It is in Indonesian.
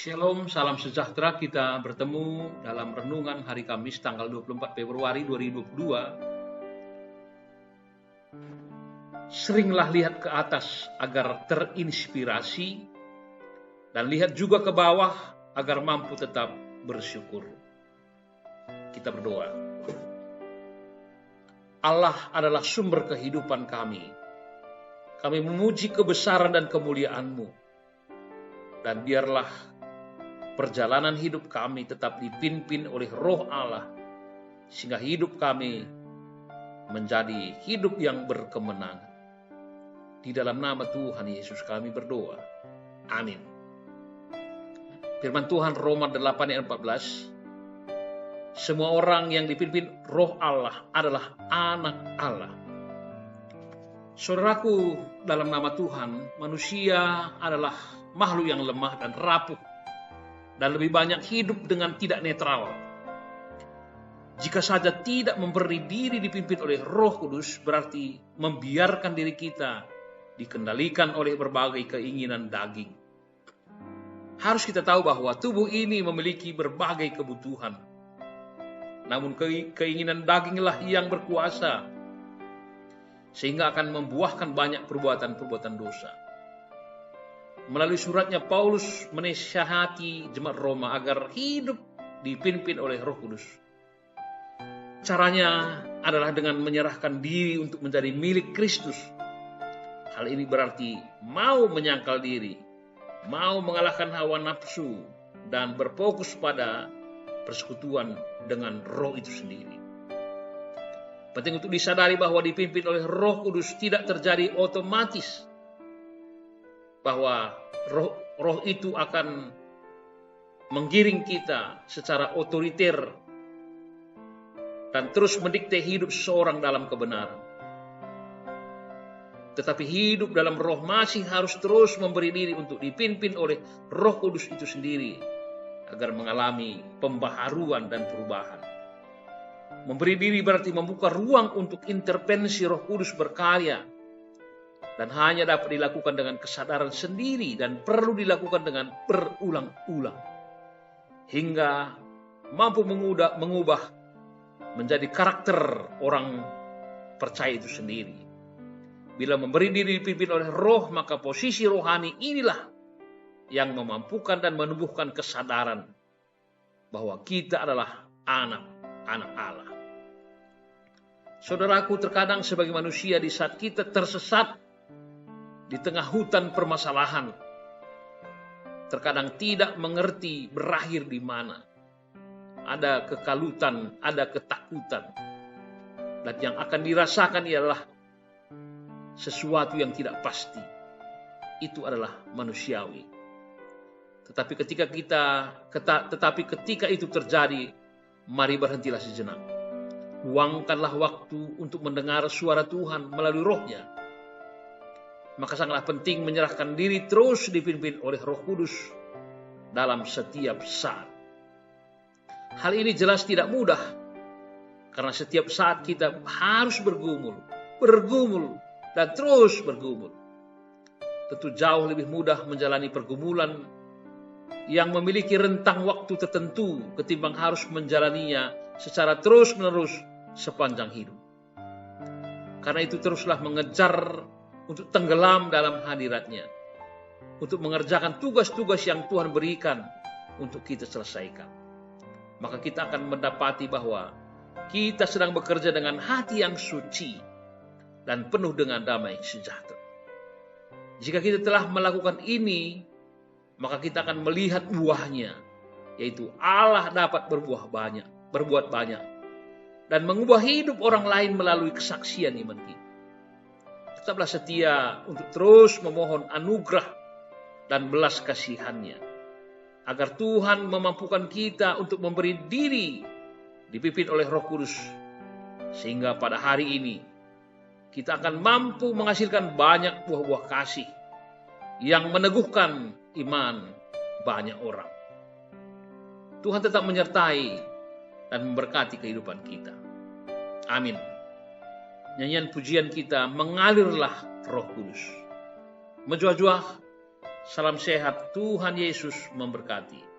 Shalom, salam sejahtera. Kita bertemu dalam renungan hari Kamis tanggal 24 Februari 2022. Seringlah lihat ke atas agar terinspirasi dan lihat juga ke bawah agar mampu tetap bersyukur. Kita berdoa. Allah adalah sumber kehidupan kami. Kami memuji kebesaran dan kemuliaan-Mu. Dan biarlah perjalanan hidup kami tetap dipimpin oleh Roh Allah, sehingga hidup kami menjadi hidup yang berkemenangan. Di dalam nama Tuhan Yesus kami berdoa. Amin. Firman Tuhan Roma 8 ayat 14. Semua orang yang dipimpin Roh Allah adalah anak Allah. Saudaraku, dalam nama Tuhan, manusia adalah makhluk yang lemah dan rapuh, dan lebih banyak hidup dengan tidak netral. Jika saja tidak memberi diri dipimpin oleh Roh Kudus, berarti membiarkan diri kita dikendalikan oleh berbagai keinginan daging. Harus kita tahu bahwa tubuh ini memiliki berbagai kebutuhan. Namun keinginan daginglah yang berkuasa, sehingga akan membuahkan banyak perbuatan-perbuatan dosa. Melalui suratnya, Paulus menasihati jemaat Roma agar hidup dipimpin oleh Roh Kudus. Caranya adalah dengan menyerahkan diri untuk menjadi milik Kristus. Hal ini berarti mau menyangkal diri, mau mengalahkan hawa nafsu, dan berfokus pada persekutuan dengan Roh itu sendiri. Penting untuk disadari bahwa dipimpin oleh Roh Kudus tidak terjadi otomatis, bahwa roh itu akan menggiring kita secara otoriter dan terus mendikte hidup seseorang dalam kebenaran. Tetapi hidup dalam Roh masih harus terus memberi diri untuk dipimpin oleh Roh Kudus itu sendiri, agar mengalami pembaharuan dan perubahan. Memberi diri berarti membuka ruang untuk intervensi Roh Kudus berkarya, dan hanya dapat dilakukan dengan kesadaran sendiri dan perlu dilakukan dengan berulang-ulang, hingga mampu mengubah menjadi karakter orang percaya itu sendiri. Bila memberi diri dipimpin oleh Roh, maka posisi rohani inilah yang memampukan dan menumbuhkan kesadaran bahwa kita adalah anak-anak Allah. Saudaraku, terkadang sebagai manusia, di saat kita tersesat di tengah hutan permasalahan, terkadang tidak mengerti berakhir di mana. Ada kekalutan, ada ketakutan, dan yang akan dirasakan ialah sesuatu yang tidak pasti. Itu adalah manusiawi. Tetapi ketika itu terjadi, mari berhentilah sejenak. Luangkanlah waktu untuk mendengar suara Tuhan melalui Roh-Nya. Maka sangatlah penting menyerahkan diri terus dipimpin oleh Roh Kudus dalam setiap saat. Hal ini jelas tidak mudah, karena setiap saat kita harus bergumul, dan terus bergumul. Tentu jauh lebih mudah menjalani pergumulan yang memiliki rentang waktu tertentu ketimbang harus menjalaninya secara terus-menerus sepanjang hidup. Karena itu teruslah mengejar untuk tenggelam dalam hadirat-Nya, untuk mengerjakan tugas-tugas yang Tuhan berikan untuk kita selesaikan. Maka kita akan mendapati bahwa kita sedang bekerja dengan hati yang suci dan penuh dengan damai sejahtera. Jika kita telah melakukan ini, maka kita akan melihat buahnya, yaitu Allah dapat berbuat banyak, dan mengubah hidup orang lain melalui kesaksian iman kita. Tetaplah setia untuk terus memohon anugerah dan belas kasihan-Nya, agar Tuhan memampukan kita untuk memberi diri dipimpin oleh Roh Kudus, sehingga pada hari ini kita akan mampu menghasilkan banyak buah-buah kasih yang meneguhkan iman banyak orang. Tuhan tetap menyertai dan memberkati kehidupan kita. Amin. Nyanyian pujian kita, mengalirlah Roh Kudus. Menjuah-juah Salam sehat, Tuhan Yesus memberkati.